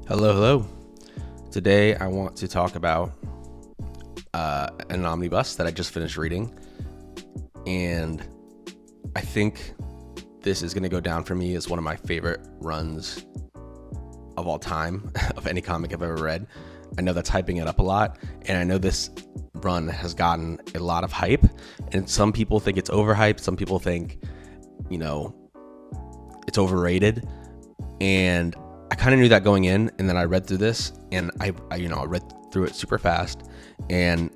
Hello, hello. Today I want to talk about an omnibus that I just finished reading, and I think this is going to go down for me as one of my favorite runs of all time of any comic I've ever read. I know that's hyping it up a lot, and I know this run has gotten a lot of hype, and some people think it's overhyped. Some people think, it's overrated, and I kind of knew that going in, and then I read through this, and I read through it super fast, and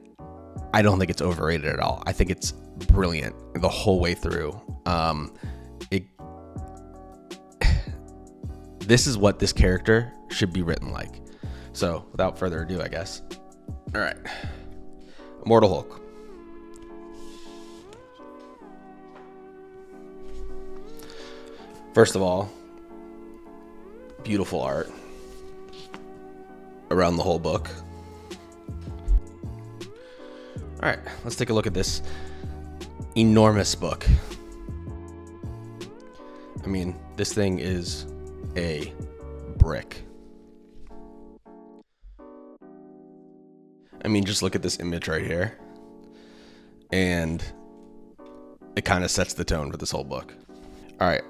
I don't think it's overrated at all. I think it's brilliant the whole way through. This is what this character should be written like. So, without further ado, I guess. All right, Immortal Hulk. First of all, beautiful art around the whole book. All right, let's take a look at this enormous book. I mean, this thing is a brick. I mean, just look at this image right here, and it kind of sets the tone for this whole book. All right,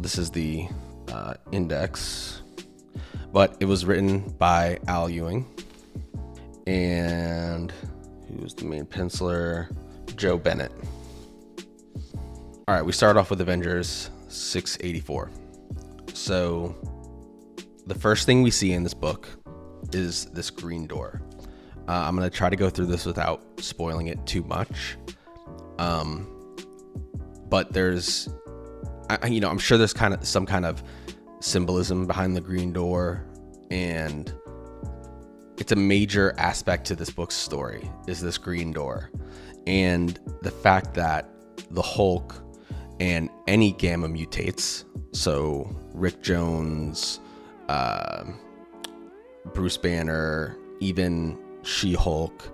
this is the index, but it was written by Al Ewing, and who was the main penciler? Joe Bennett. All right, we start off with Avengers 684. So the first thing we see in this book is this green door. I'm going to try to go through this without spoiling it too much. But there's, I'm sure there's some kind of symbolism behind the green door, and it's a major aspect to this book's story is this green door, and the fact that the Hulk and any Gamma mutates, so Rick Jones, Bruce Banner, even She-Hulk,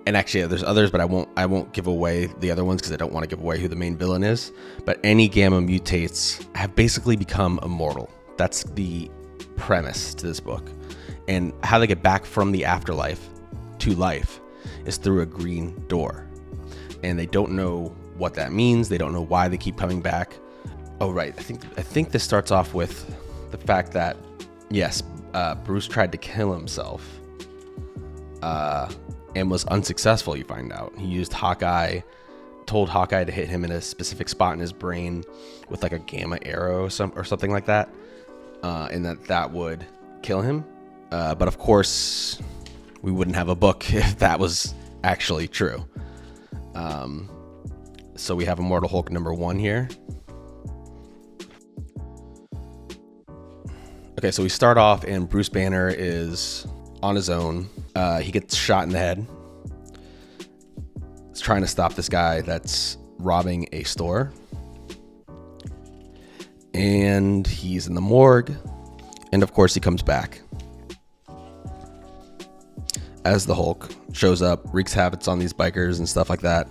and actually there's others, but I won't give away the other ones because I don't want to give away who the main villain is. But any Gamma mutates have basically become immortal. That's the premise to this book. And how they get back from the afterlife to life is through a green door. And they don't know what that means. They don't know why they keep coming back. Oh, right. I think this starts off with the fact that, yes, Bruce tried to kill himself and was unsuccessful, you find out. He used Hawkeye, told Hawkeye to hit him in a specific spot in his brain with like a gamma arrow or something like that, and that would kill him. But of course, we wouldn't have a book if that was actually true. So we have Immortal Hulk number 1 here. Okay, so we start off and Bruce Banner is on his own. He gets shot in the head. He's trying to stop this guy that's robbing a store. And he's in the morgue. And of course he comes back as the Hulk, shows up, wreaks havoc on these bikers and stuff like that.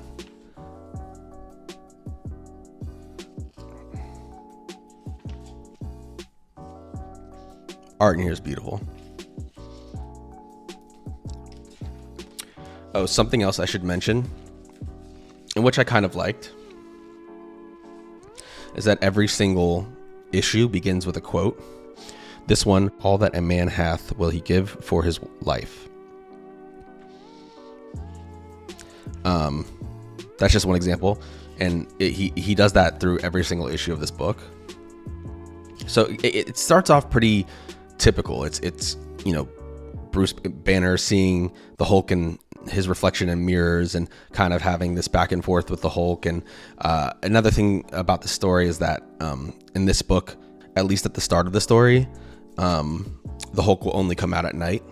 Art in here is beautiful. Oh, something else I should mention, and which I kind of liked, is that every single issue begins with a quote. This one, all that a man hath will he give for his life. That's just one example, and he does that through every single issue of this book. So it starts off pretty typical. It's Bruce Banner seeing the Hulk and his reflection in mirrors and kind of having this back and forth with the Hulk. And another thing about the story is that in this book, at least at the start of the story, the Hulk will only come out at night.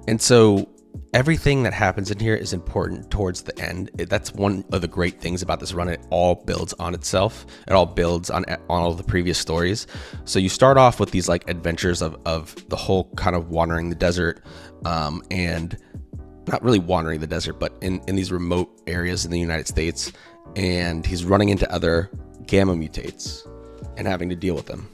And so everything that happens in here is important towards the end. That's one of the great things about this run. It all builds on itself. It all builds on all the previous stories. So you start off with these like adventures of the Hulk kind of wandering the desert, and not really wandering the desert, but in these remote areas in the United States. And he's running into other Gamma mutates. and having to deal with them.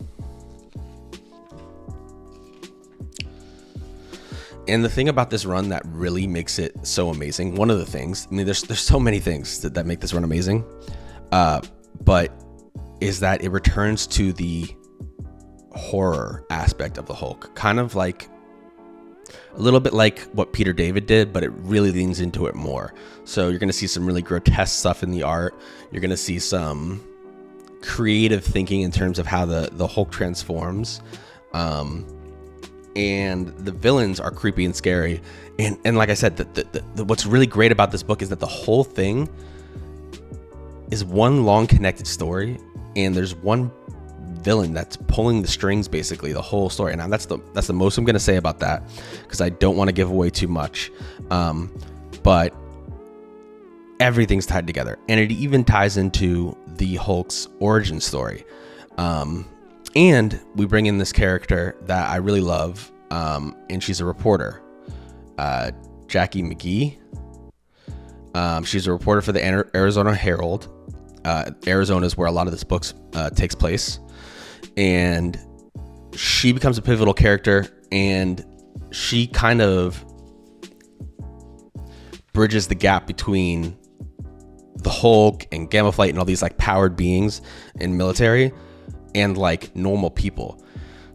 And the thing about this run that really makes it so amazing, one of the things, I mean, there's so many things that make this run amazing, but is that it returns to the horror aspect of the Hulk, kind of like a little bit like what Peter David did, but it really leans into it more. So you're going to see some really grotesque stuff in the art. You're going to see some creative thinking in terms of how the Hulk transforms. And the villains are creepy and scary. And like I said, what's really great about this book is that the whole thing is one long connected story, and there's one villain that's pulling the strings, basically the whole story. And that's the most I'm going to say about that, because I don't want to give away too much. But everything's tied together, and it even ties into the Hulk's origin story. And we bring in this character that I really love, and she's a reporter, Jackie McGee. She's a reporter for the Arizona Herald. Arizona is where a lot of this book takes place. And she becomes a pivotal character, and she kind of bridges the gap between the Hulk and Gamma Flight and all these like powered beings in military and like normal people.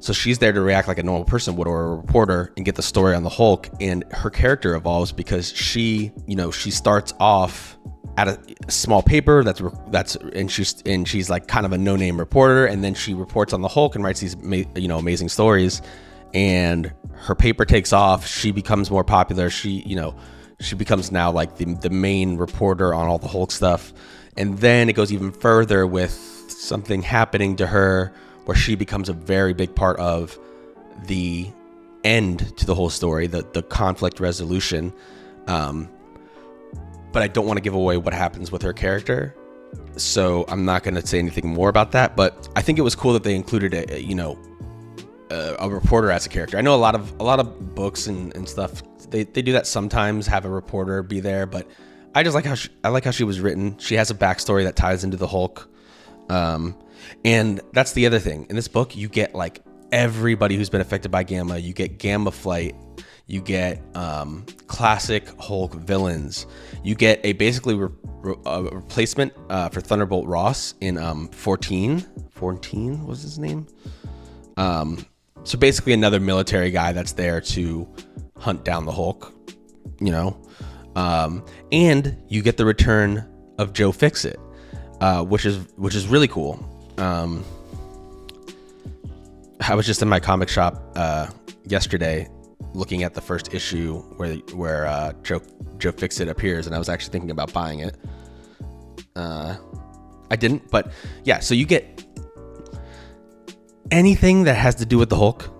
So she's there to react like a normal person would, or a reporter, and get the story on the Hulk. And her character evolves because she starts off at a small paper and she's like kind of a no-name reporter, and then she reports on the Hulk and writes these amazing stories, and her paper takes off. She becomes more popular. She becomes now like the main reporter on all the Hulk stuff. And then it goes even further with something happening to her where she becomes a very big part of the end to the whole story, the conflict resolution. But I don't want to give away what happens with her character, so I'm not going to say anything more about that. But I think it was cool that they included a reporter as a character. I know a lot of books and stuff, they do that sometimes, have a reporter be there, but I just like how she was written. She has a backstory that ties into the Hulk. And that's the other thing. In this book, you get like everybody who's been affected by Gamma. You get Gamma Flight. You get classic Hulk villains. You get a basically a replacement for Thunderbolt Ross in 14 was his name. So basically another military guy that's there to hunt down the Hulk, and you get the return of Joe Fixit, which is really cool. I was just in my comic shop yesterday looking at the first issue where Joe Fixit appears, and I was actually thinking about buying it. I didn't, but yeah, so you get anything that has to do with the Hulk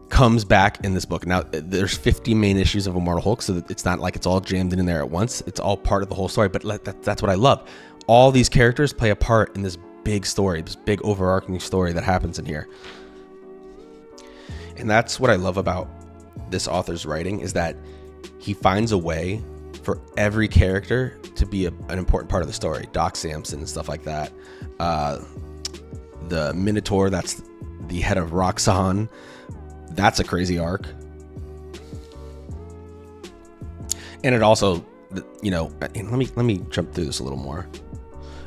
comes back in this book. Now, there's 50 main issues of Immortal Hulk, so it's not like it's all jammed in there at once. It's all part of the whole story, but that's what I love. All these characters play a part in this big story, this big overarching story that happens in here. And that's what I love about this author's writing, is that he finds a way for every character to be an important part of the story. Doc Samson and stuff like that. The Minotaur, that's the head of Roxxon. That's a crazy arc. And it also, let me jump through this a little more.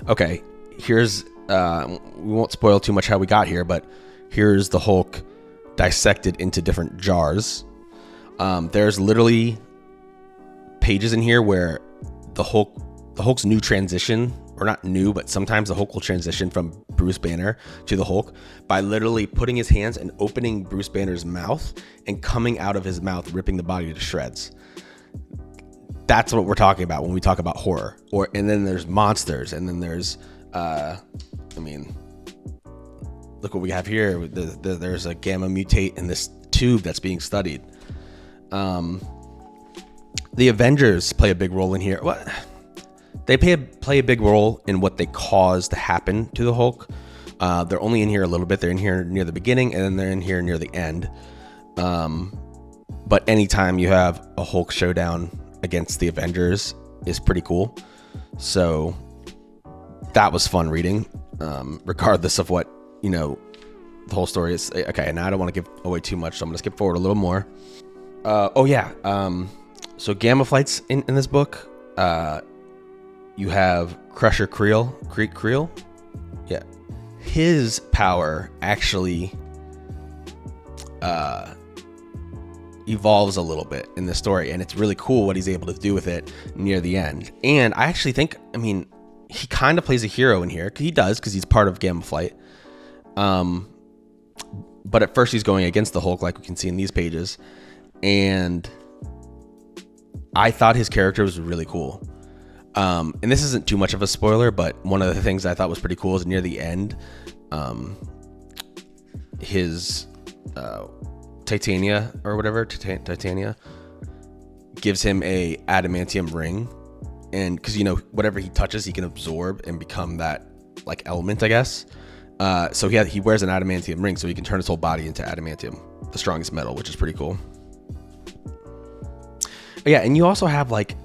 Okay, here's we won't spoil too much how we got here, but here's the Hulk dissected into different jars. There's literally pages in here where the Hulk's new transition, or not new, but sometimes the Hulk will transition from Bruce Banner to the Hulk by literally putting his hands and opening Bruce Banner's mouth and coming out of his mouth, ripping the body to shreds. That's what we're talking about when we talk about horror. And then there's monsters, and then there's, look what we have here. There's a gamma mutate in this tube that's being studied. The Avengers play a big role in here. What? They play a big role in what they cause to happen to the Hulk. They're only in here a little bit. They're in here near the beginning, and then they're in here near the end. But anytime you have a Hulk showdown against the Avengers is pretty cool. So that was fun reading, regardless of what you know, the whole story is okay. Now I don't want to give away too much, so I'm gonna skip forward a little more. So Gamma Flight's in this book. You have Crusher Creel. Yeah, his power actually evolves a little bit in the story, and it's really cool what he's able to do with it near the end. And I actually think, I mean, he kind of plays a hero in here. He does, because he's part of Gamma Flight. But at first he's going against the Hulk, like we can see in these pages. And I thought his character was really cool. And this isn't too much of a spoiler, but one of the things I thought was pretty cool is near the end, his Titania or whatever, Titania gives him a adamantium ring, and because, you know, whatever he touches he can absorb and become that like element, I guess. So he wears an adamantium ring, so he can turn his whole body into adamantium, the strongest metal, which is pretty cool. But yeah, and you also have like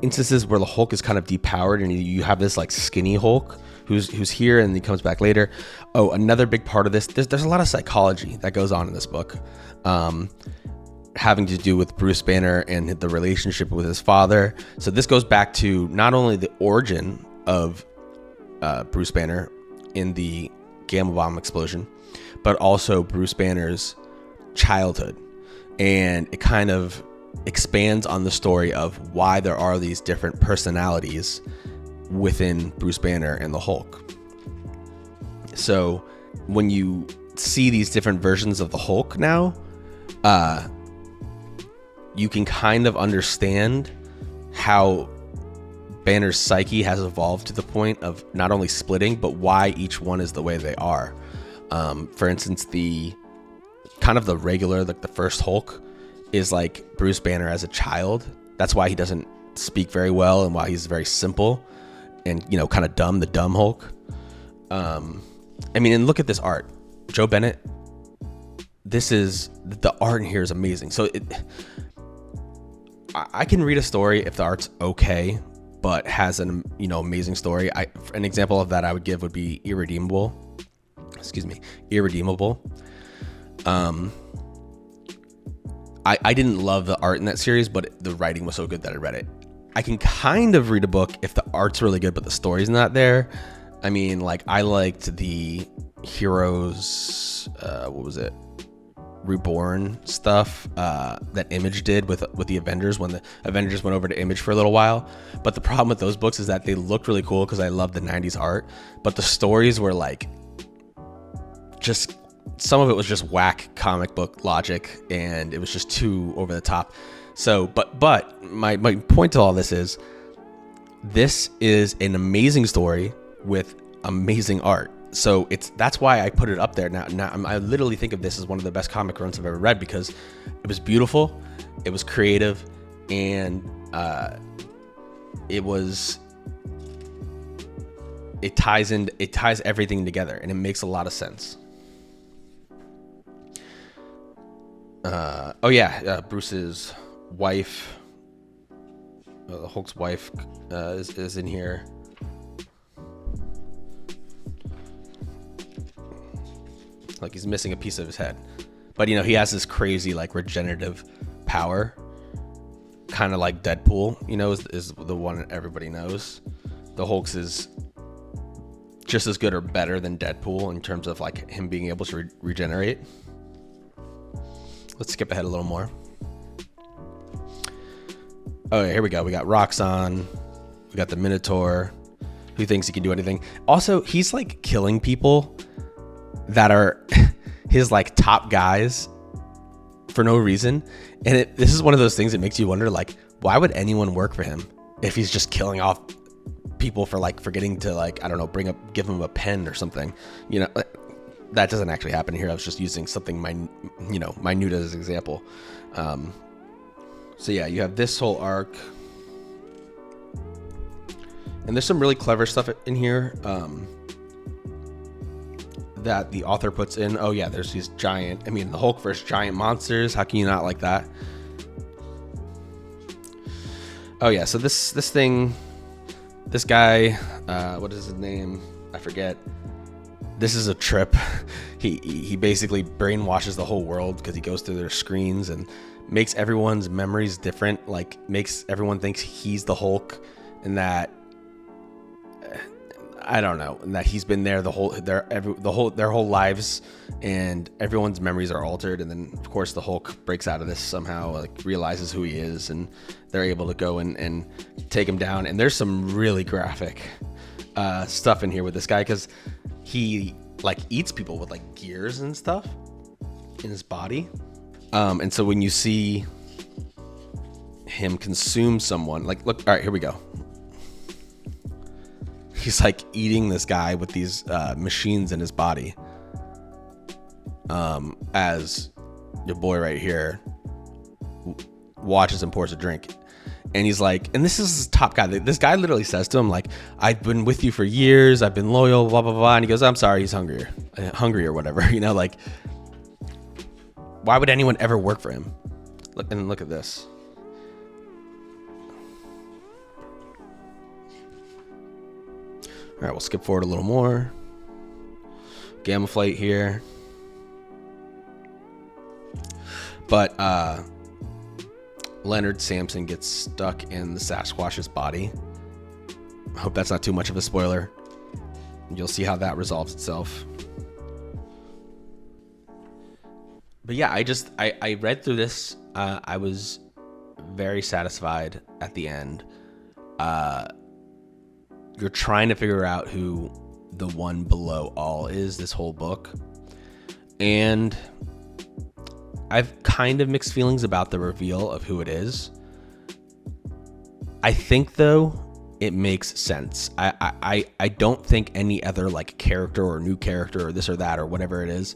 instances where the Hulk is kind of depowered, and you have this like skinny Hulk who's here, and he comes back later. Oh, another big part of this, there's a lot of psychology that goes on in this book, having to do with Bruce Banner and the relationship with his father. So this goes back to not only the origin of Bruce Banner in the Gamma Bomb explosion, but also Bruce Banner's childhood, and it kind of expands on the story of why there are these different personalities within Bruce Banner and the Hulk. So when you see these different versions of the Hulk now, you can kind of understand how Banner's psyche has evolved to the point of not only splitting, but why each one is the way they are. For instance, the kind of the regular, like the first Hulk, is like Bruce Banner as a child. That's why he doesn't speak very well, and why he's very simple and, you know, kind of dumb, the dumb Hulk. I mean, and look at this art. Joe Bennett, the art in here is amazing. So I can read a story if the art's okay, but has an, you know, amazing story. An example of that I would give would be Irredeemable. I didn't love the art in that series, but the writing was so good that I read it. I can kind of read a book if the art's really good, but the story's not there. I mean, like, I liked the Heroes, Reborn stuff that Image did with the Avengers, when the Avengers went over to Image for a little while. But the problem with those books is that they looked really cool because I love the 90s art, but the stories were like, just, some of it was just whack comic book logic, and it was just too over the top. So, but my point to all this is an amazing story with amazing art. So that's why I put it up there. Now I literally think of this as one of the best comic runs I've ever read, because it was beautiful, it was creative, and it ties everything together, and it makes a lot of sense. Bruce's wife, the Hulk's wife, is in here. Like, he's missing a piece of his head, but, you know, he has this crazy like regenerative power, kind of like Deadpool, you know, is the one everybody knows. The Hulk's is just as good or better than Deadpool in terms of like him being able to regenerate. Let's skip ahead a little more. Oh, here we go. We got Roxxon. We got the Minotaur, who thinks he can do anything. Also, he's like killing people that are his like top guys for no reason. And this is one of those things that makes you wonder, like, why would anyone work for him if he's just killing off people for like forgetting to, like, I don't know, give him a pen or something, you know? That doesn't actually happen here. I was just using something minute as an example. So yeah, you have this whole arc, and there's some really clever stuff in here that the author puts in. Oh yeah, there's these giant, the Hulk versus giant monsters. How can you not like that? Oh yeah, so this guy, what is his name? I forget. this is a trip. He basically brainwashes the whole world because he goes through their screens and makes everyone's memories different. Like makes everyone thinks he's the Hulk, and that I don't know, and that he's been there their whole lives, and everyone's memories are altered. And then of course the Hulk breaks out of this somehow, like realizes who he is, and they're able to go and take him down. And there's some really graphic stuff in here with this guy, because he like eats people with like gears and stuff in his body. And so when you see him consume someone, like, look, all right, here we go. He's like eating this guy with these machines in his body. As your boy right here watches and pours a drink. And he's like, and this is his top guy. This guy literally says to him, like, I've been with you for years. I've been loyal, blah, blah, blah. And he goes, I'm sorry, he's hungry or whatever. You know, like, why would anyone ever work for him? Look at this. All right, we'll skip forward a little more. Gamma Flight here. But Leonard Samson gets stuck in the Sasquatch's body. I hope that's not too much of a spoiler. You'll see how that resolves itself. But yeah, I read through this. I was very satisfied at the end. You're trying to figure out who the one below all is this whole book. And I've kind of mixed feelings about the reveal of who it is. I think, though, it makes sense. I don't think any other like character or new character or this or that or whatever it is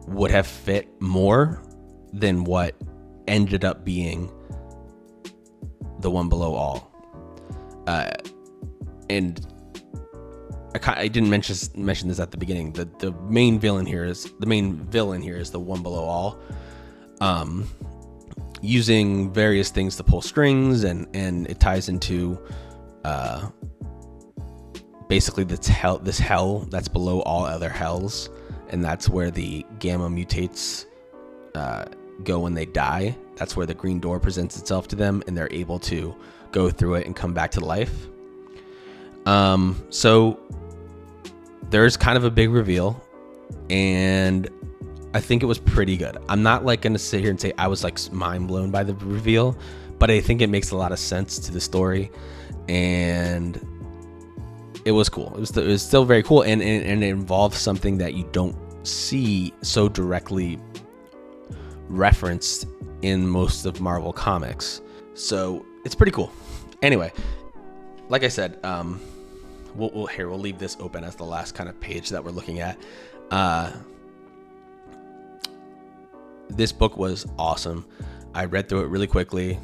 would have fit more than what ended up being the one below all. And I didn't mention this at the beginning. The main villain here is the one below all. Using various things to pull strings, and it ties into basically this hell that's below all other hells, and that's where the gamma mutates go when they die. That's where the green door presents itself to them, and they're able to go through it and come back to life. So there's kind of a big reveal, and I think it was pretty good. I'm not like going to sit here and say I was like mind blown by the reveal, but I think it makes a lot of sense to the story, and it was cool. It was still very cool, and it involves something that you don't see so directly referenced in most of Marvel comics. So it's pretty cool. Anyway, like I said, we'll leave this open as the last kind of page that we're looking at. This book was awesome. I read through it really quickly.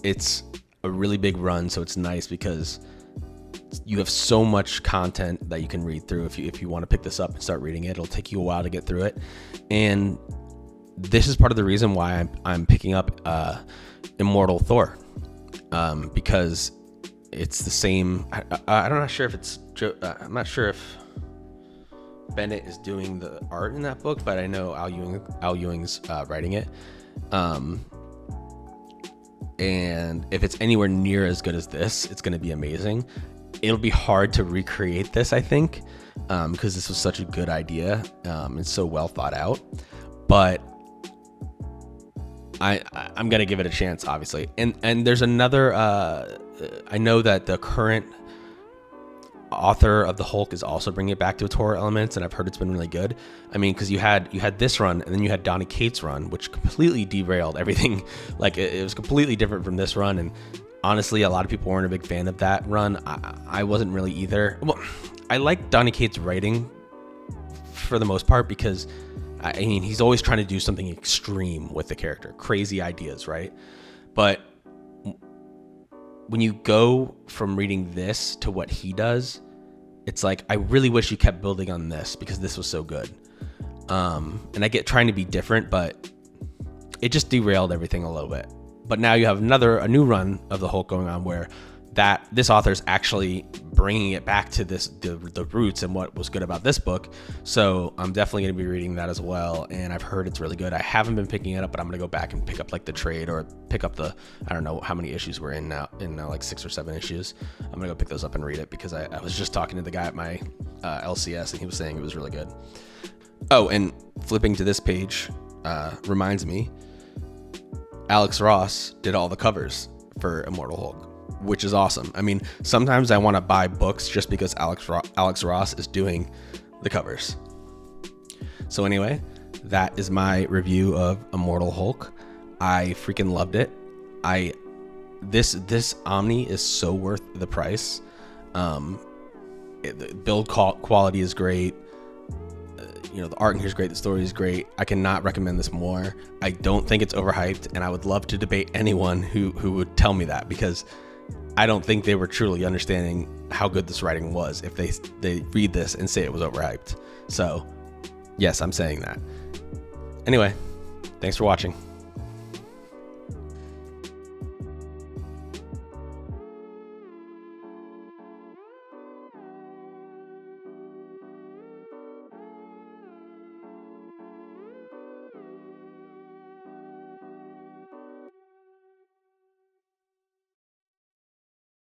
It's a really big run, so it's nice because you have so much content that you can read through. If you want to pick this up and start reading it, it'll take you a while to get through it. And this is part of the reason why I'm picking up Immortal Thor, because it's the same. I'm not sure if it's. I'm not sure if Bennett is doing the art in that book, but I know Al Ewing's writing it. And if it's anywhere near as good as this, it's going to be amazing. It'll be hard to recreate this, I think, because this was such a good idea and so well thought out. But I'm going to give it a chance, obviously. And there's another. I know that the current author of the Hulk is also bringing it back to its horror elements, and I've heard it's been really good. I mean, because you had this run, and then you had Donny Cates' run, which completely derailed everything. Like it was completely different from this run, and honestly, a lot of people weren't a big fan of that run. I wasn't really either. Well, I like Donny Cates' writing for the most part because I mean he's always trying to do something extreme with the character, crazy ideas, right? But when you go from reading this to what he does, it's like, I really wish you kept building on this because this was so good. And I get trying to be different, but it just derailed everything a little bit. But now you have a new run of the Hulk going on where that this author is actually bringing it back to the roots and what was good about this book. So I'm definitely going to be reading that as well. And I've heard it's really good. I haven't been picking it up, but I'm going to go back and pick up like the trade, or pick up I don't know how many issues we're in now, like 6 or 7 issues. I'm going to go pick those up and read it, because I was just talking to the guy at my LCS, and he was saying it was really good. Oh, and flipping to this page reminds me, Alex Ross did all the covers for Immortal Hulk, which is awesome. I mean, sometimes I want to buy books just because Alex Ross is doing the covers. So anyway, that is my review of Immortal Hulk. I freaking loved it. This Omni is so worth the price. The build quality is great. The art in here is great. The story is great. I cannot recommend this more. I don't think it's overhyped, and I would love to debate anyone who would tell me that, because I don't think they were truly understanding how good this writing was if they read this and say it was overhyped. So yes, I'm saying that. Anyway, thanks for watching.